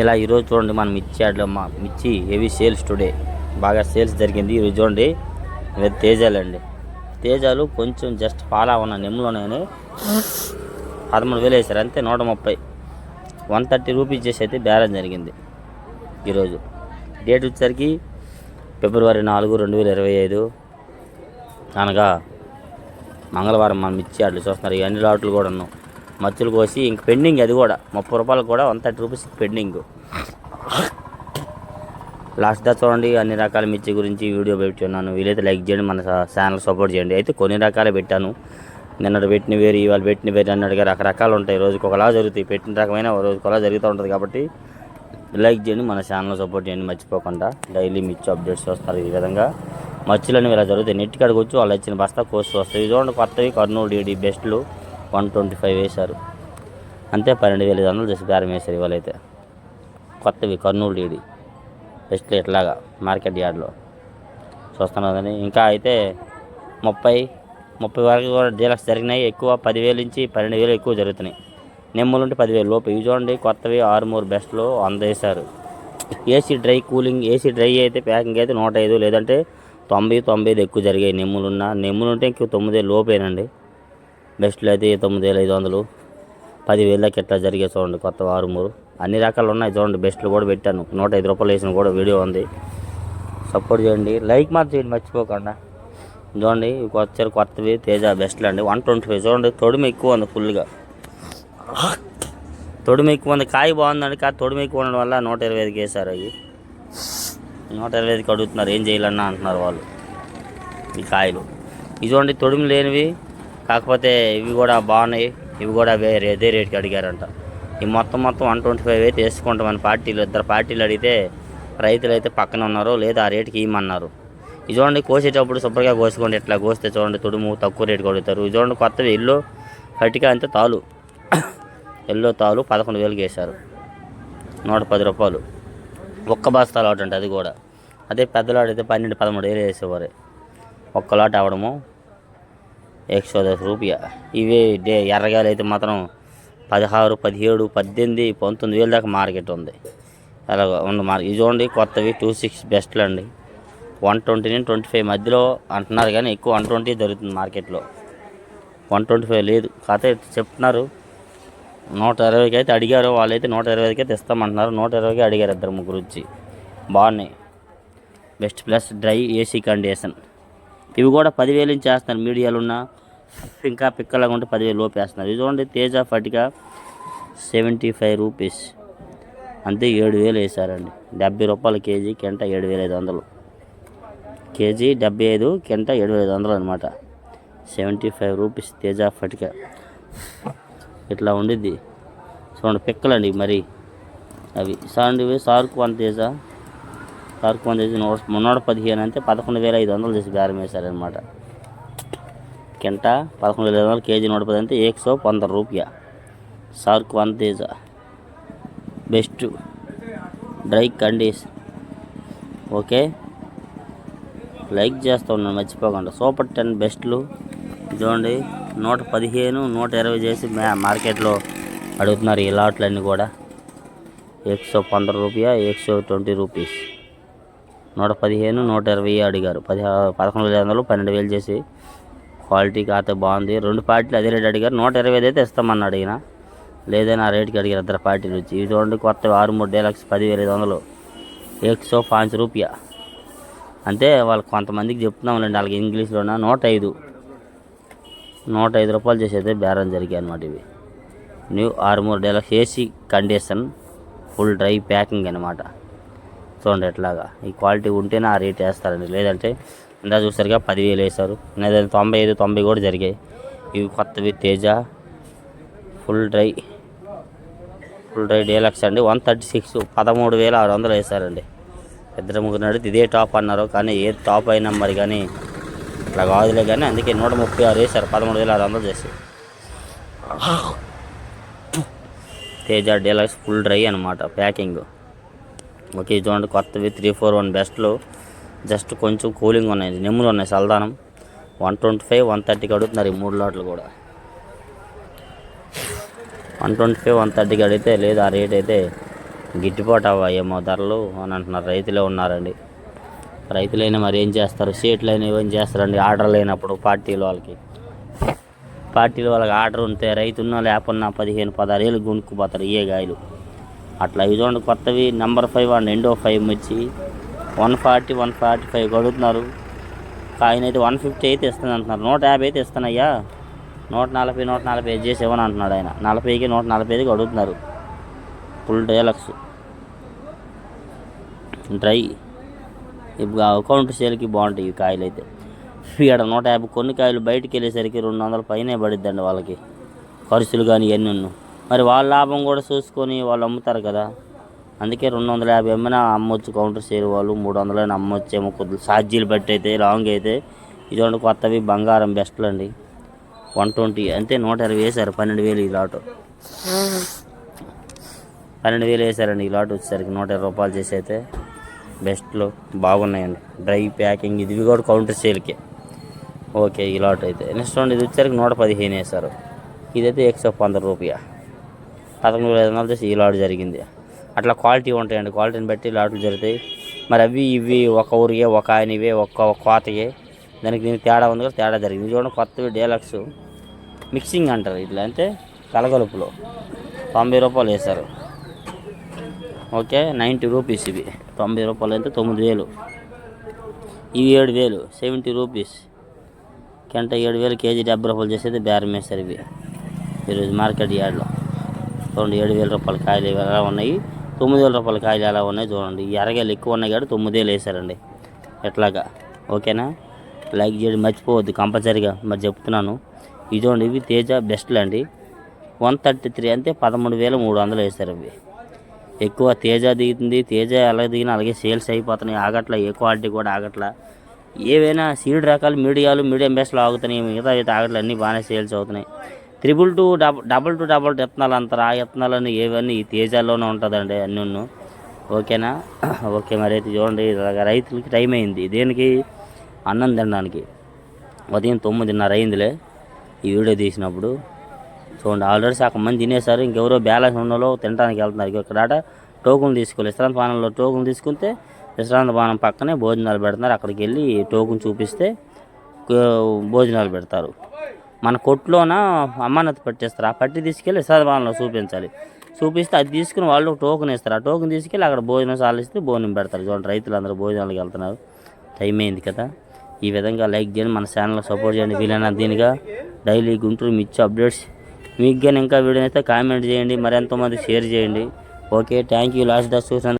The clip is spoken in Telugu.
ఇలా ఈరోజు చూడండి మన మిర్చి యాడ్లో మిర్చి హెవీ సేల్స్ టుడే బాగా సేల్స్ జరిగింది. ఈరోజు చూడండి ఇవి తేజాలండి. తేజాలు కొంచెం జస్ట్ ఫాలా ఉన్న నెమ్ములోనే 13,000 వేసారు అంతే. 130 130 రూపీస్ చేసి అయితే బేరం జరిగింది. ఈరోజు డేట్ వచ్చేసరికి ఫిబ్రవరి 4, 2025 అనగా మంగళవారం. మన మిర్చి యాడ్లు చూస్తున్నారు. ఈ అన్ని లాట్లు కూడా ఉన్నాం. మచ్చులు కోసి ఇంక పెండింగ్, అది కూడా 30 రూపాయలు కూడా 130 రూపీస్ పెండింగ్. లాస్ట్ దా చూడండి అన్ని రకాల మిర్చి గురించి వీడియో పెట్టున్నాను. వీలైతే లైక్ చేయండి, మన ఛానల్ సపోర్ట్ చేయండి. అయితే కొన్ని రకాలే పెట్టాను. నిన్నటి పెట్టిన వేరు, ఇవాళ పెట్టిన వేరు అన్నట్టుగా రకరకాలు ఉంటాయి. రోజుకి ఒకలా జరుగుతాయి. పెట్టిన రకమైన రోజుకి ఒకలా జరుగుతూ ఉంటుంది. కాబట్టి లైక్ చేయండి, మన ఛానల్ సపోర్ట్ చేయండి మర్చిపోకుండా. డైలీ మిర్చి అప్డేట్స్ వస్తారు. ఈ విధంగా మచ్చులని ఇలా జరుగుతాయి. నెట్ కాడికి వచ్చి వాళ్ళు ఇచ్చిన బస్తా కోసి వస్తాయి. చూడండి కొత్తవి కర్నూలు డీడీ బెస్ట్లు 125 వేశారు అంతే. 12,500 చేసి బేరం వేశారు ఇవాళైతే. కొత్తవి కర్నూలు డీడీ బెస్ట్లు ఇట్లాగా మార్కెట్ యార్డ్లో చూస్తున్నాం కదండి. ఇంకా అయితే 30 వరకు కూడా డీలక్స్ జరిగినాయి. ఎక్కువ 10,000 నుంచి 12,000 ఎక్కువ జరుగుతున్నాయి. నెమ్ములు ఉంటే 10,000 లోపు. ఇవి చూడండి కొత్తవి 6 బెస్ట్లు 100 వేశారు. AC dry cooling, AC dry అయితే ప్యాకింగ్ అయితే 105, లేదంటే 90 ఎక్కువ జరిగాయి. నెమ్ములు ఉంటే ఇంకో 9,000 లోపేనండి. బెస్ట్లు అయితే 9,500 10,000 దాకా ఎట్లా జరిగాయి చూడండి. కొత్త 6 అన్ని రకాలు ఉన్నాయి చూడండి. బెస్ట్లు కూడా పెట్టాను. 105 రూపాయలు వేసిన కూడా వీడియో ఉంది. సపోర్ట్ చేయండి, లైక్ మాత్రం చేయండి మర్చిపోకుండా. చూడండి వచ్చారు కొత్తవి తేజ బెస్ట్లు అండి 125. చూడండి తొడిమి ఎక్కువ ఉంది, ఫుల్గా తొడిమి ఎక్కువ ఉంది. కాయ బాగుందండి, కాదు తొడిమి ఎక్కువ ఉండడం వల్ల 125కి వేశారు. అవి 125కి అడుగుతున్నారు. ఏం చేయాలన్నా అంటున్నారు వాళ్ళు. ఈ కాయలు ఇవి చూడండి తొడిమి లేనివి, కాకపోతే ఇవి కూడా బాగున్నాయి. ఇవి కూడా అదే రేట్కి అడిగారంట. ఈ మొత్తం 125 అయితే వేసుకుంటామని ఇద్దరు పార్టీలు అడిగితే రైతులు అయితే పక్కన ఉన్నారు, లేదా ఆ రేటుకి ఇవ్వమన్నారు. ఇది చూడండి కోసేటప్పుడు శుభ్రంగా కోసుకోండి. ఎట్లా కోస్తే చూడండి తుడుము తక్కువ రేటుకి అడుగుతారు. ఇది చూడండి కొత్తవి ఎల్లో కట్టిక అంతే తాలు ఎల్లో తాలు 11,000కి వేశారు. 110 రూపాయలు ఒక్క బస్తా లాట్ అంటే. అది కూడా అదే పెద్ద లాట్ అయితే 12-13 వేసేవారు. ఒక్క లాట్ అవ్వడము 110 రూపాయ. ఇవి ఎర్రగాయలు అయితే మాత్రం 16, 17, 18, 19,000 దాకా మార్కెట్ ఉంది. అలా ఉంది మార్కెట్. ఇది చూడండి కొత్తవి 26 బెస్ట్లు అండి. 120-125 మధ్యలో అంటున్నారు, కానీ ఎక్కువ 120 దొరుకుతుంది మార్కెట్లో. 125 లేదు. కాకపోతే చెప్తున్నారు 120కి అయితే అడిగారు. వాళ్ళైతే 120కి అయితే ఇస్తామంటున్నారు. 120కి అడిగారు ఇద్దరు ముగ్గురు వచ్చి. బాగున్నాయి. Best plus dry AC condition. ఇవి కూడా 10,000 నుంచి వేస్తున్నారు. మీడియాలు ఉన్న ఇంకా పిక్కలాగా ఉంటే 10,000 లోపు వేస్తున్నారు. ఇది చూడండి తేజ ఫటిక 75 రూపీస్ అంతే. 7,000 వేశారండి. 70 రూపాయలు కేజీ, కింట 7,500. కేజీ 75, కింట 7,500 అనమాట. 75 రూపీస్ తేజ ఫటిక. ఇట్లా ఉండిద్ది చూడండి పిక్కలండి. మరి అవి చూడండి సార్కు 1 తేజ, సార్కు 1 తేజ 115 అంటే 11,500 చేసి బేరం వేశారనమాట. కింట 11,500, కేజీ 110 అంటే 115 రూపాయ. సార్కు 1 Teja best dry condition. Okay like చేస్తూ ఉన్నాను మర్చిపోకుండా. సూపర్ 10 బెస్ట్లు చూడండి 115, 120 చేసి మార్కెట్లో అడుగుతున్నారు. ఈ లాట్లన్నీ కూడా 115 రూపాయ, 120 రూపీస్. 115, 120 అడిగారు. 11,500, 12,000 చేసి. క్వాలిటీ కాతే బాగుంది. 2 పార్టీలు అదే రేట్ అడిగారు. 125 అయితే ఇస్తామన్నాడు ఈయన, లేదని ఆ రేటుకి అడిగారు ఇద్దరు పార్టీలు వచ్చి. ఇవి చూడండి కొత్త 6 డీలక్స్ 10,500, 105 రూపాయ అంటే. వాళ్ళు కొంతమందికి చెప్తున్నాంలేండి, వాళ్ళకి ఇంగ్లీష్లోన 105 రూపాయలు చేసేదే బేరం జరిగాయి అనమాట. ఇవి new 6 deluxe AC condition full dry packing అనమాట. చూడండి ఎట్లాగా ఈ క్వాలిటీ ఉంటేనే ఆ రేట్ వేస్తారండి, లేదంటే ఇందా చూసారుగా 10,000 వేశారు. లేదంటే 95, 90 కూడా జరిగాయి. ఇవి కొత్తవి తేజ ఫుల్ డ్రై డీలక్స్ అండి 136, 13,600 వేశారండి. ఇద్దరు ముగ్గురు అడిగితే ఇదే టాప్ అన్నారు, కానీ ఏ టాప్ అయినా మరి కానీ అట్లా కాదులే. కానీ అందుకే 136 వేశారు. 13,600 చేసి. తేజ డీలక్స్ ఫుల్ డ్రై అనమాట ప్యాకింగ్. ఓకే చూడండి కొత్తవి 341 బెస్ట్లు జస్ట్ కొంచెం కూలింగ్ ఉన్నాయి. నెమ్ములు ఉన్నాయి సల్దానం 125, 130కి అడుగుతున్నారు. ఈ 3 లాట్లు కూడా 125, 130కి అడిగితే లేదు ఆ రేట్ అయితే గిట్టుబాటు అవ్వ ఏమో ధరలు అని అంటున్నారు. రైతులే ఉన్నారండి. రైతులైనా మరి ఏం చేస్తారు, సేట్లైనా ఏం చేస్తారండి. ఆర్డర్ లేనప్పుడు పార్టీల వాళ్ళకి ఆర్డర్ ఉంటే రైతున్నా లేకున్నా 15-16 ఏళ్ళు కొనుక్కుపోతారు ఏ కాయలు. అట్లా ఇవి చూడండి కొత్తవి నెంబర్ 5 అండి. ఎండో 5 మిర్చి 140-145 కడుగుతున్నారు. కాయనైతే 150 అయితే ఇస్తుంది అంటున్నారు. 150 అయితే ఇస్తున్నాయ్యా, 140 చేసి ఇవ్వని అంటున్నాడు ఆయన. 40కి 145 అడుగుతున్నారు. Full deluxe dry. ఇప్పుడు అకౌంట్ సేల్కి బాగుంటాయి ఈ కాయలు అయితే. ఇక్కడ 150 కొన్ని కాయలు బయటికి వెళ్ళేసరికి 200 పైనే పడిద్దండి వాళ్ళకి, ఖర్చులు కానీ ఇవన్నీ. మరి వాళ్ళ లాభం కూడా చూసుకొని వాళ్ళు అమ్ముతారు కదా, అందుకే 250 అమ్మినా అమ్మొచ్చు. కౌంటర్ సేల్ వాళ్ళు 300 అమ్మొచ్చేమో కొద్దిగా ఛార్జీలు బట్టి అయితే. లాంగ్ అయితే ఇటువంటి కొత్తవి బంగారం బెస్ట్లు అండి. 120 అంతే. 120 వేశారు. 12,000 ఈ లాటు. 12,000 వేశారండి ఈ లాట్ వచ్చేసరికి. 120 రూపాయలు చేసి అయితే బెస్ట్లు బాగున్నాయండి. డ్రై ప్యాకింగ్ ఇది కూడా కౌంటర్ సేల్కే. ఓకే ఈ లాట్ అయితే. నెక్స్ట్ ఇది వచ్చేసరికి 115 వేశారు. ఇదైతే 115 రూపాయ. 11,500 చేసి ఈ లాట్ జరిగింది. అట్లా క్వాలిటీ ఉంటాయండి. క్వాలిటీని బట్టి లాట్లు జరుగుతాయి. మరి అవి ఇవి ఒక ఊరికే ఒక ఆయనవే ఒక్క కోతయే, దానికి దీనికి తేడా ఉంది కదా, తేడా జరిగింది. చూడండి కొత్తవి డీలక్స్ మిక్సింగ్ అంటారు. ఇట్లా అంటే కలగలుపులో 90 రూపాయలు వేశారు. ఓకే 90 రూపీస్ ఇవి. 90 రూపాయలు అయితే 9,000. ఇవి 7,000 70 రూపీస్. గంట 7,000 కేజీ 70 రూపాయలు చేసేది బేరం వేశారు ఇవి ఈరోజు మార్కెట్ యార్డ్లో. చూడండి 7,000 రూపాయల కాయలు ఎలా ఉన్నాయి, 9,000 రూపాయల కాయలు ఎలా ఉన్నాయి చూడండి. ఈ అరగేలు ఎక్కువ ఉన్నాయి కాబట్టి 9,000 వేశారండి. ఎట్లాగా ఓకేనా? లైక్ చేయడం మర్చిపోవద్దు కంపల్సరీగా. మరి చెప్తున్నాను ఇది చూడండి. ఇవి తేజ బెస్ట్లు అండి. 133 అంటే 13,300 వేశారు. ఇవి ఎక్కువ తేజ దిగుతుంది. తేజ ఎలా దిగినా అలాగే సేల్స్ అయిపోతున్నాయి. ఆగట్లా, ఏ క్వాలిటీ కూడా ఆగట్లా. ఏవైనా సీడ్ రకాలు మీడియం బెస్ట్లు ఆగుతున్నాయి. మిగతా అయితే ఆగట్లా, అన్నీ బాగానే సేల్స్ అవుతున్నాయి. 222 విత్తనాలు అంటారు. ఆ విత్తనాలన్నీ ఏవన్నీ ఈ తేజాల్లోనే ఉంటుందండి అన్నీ. ఓకేనా? ఓకే మరి అయితే చూడండి రైతులకి టైం అయింది. దేనికి? అన్నం తినడానికి. ఉదయం 9:30 అయిందిలే ఈ వీడియో తీసినప్పుడు. చూడండి ఆల్రెడీ సగం మంది తినేశారు. ఇంకెవరో బ్యాలెన్స్ ఉన్నలో తినడానికి వెళ్తున్నారు. ఇక్కడ టోకెన్ తీసుకోవాలి. విశ్రాంతి భవనంలో టోకెన్ తీసుకుంటే విశ్రాంతి భవనం పక్కనే భోజనాలు పెడుతున్నారు. అక్కడికి వెళ్ళి టోకెన్ చూపిస్తే భోజనాలు పెడతారు. మన కొట్లోన అమ్మానత పట్టేస్తారు. ఆ పట్టి తీసుకెళ్ళి విశ్రాంతి భవనంలో చూపించాలి. చూపిస్తే అది తీసుకుని వాళ్ళు టోకెన్ ఇస్తారు. ఆ టోకెన్ తీసుకెళ్ళి అక్కడ భోజనం సాలిస్తే భోజనం పెడతారు. చూడండి రైతులందరూ భోజనాలకు వెళ్తున్నారు. టైం అయింది కదా. ఈ విధంగా లైక్ చేయండి, మన ఛానల్లో సపోర్ట్ చేయండి. వీలైనా దీనిగా డైలీ గుంటూరు మిర్చి అప్డేట్స్ మీకు కానీ ఇంకా వీడియో అయితే కామెంట్ చేయండి, మరెంతోమంది షేర్ చేయండి. Okay thank you. లాస్ట్ దా చూసాను.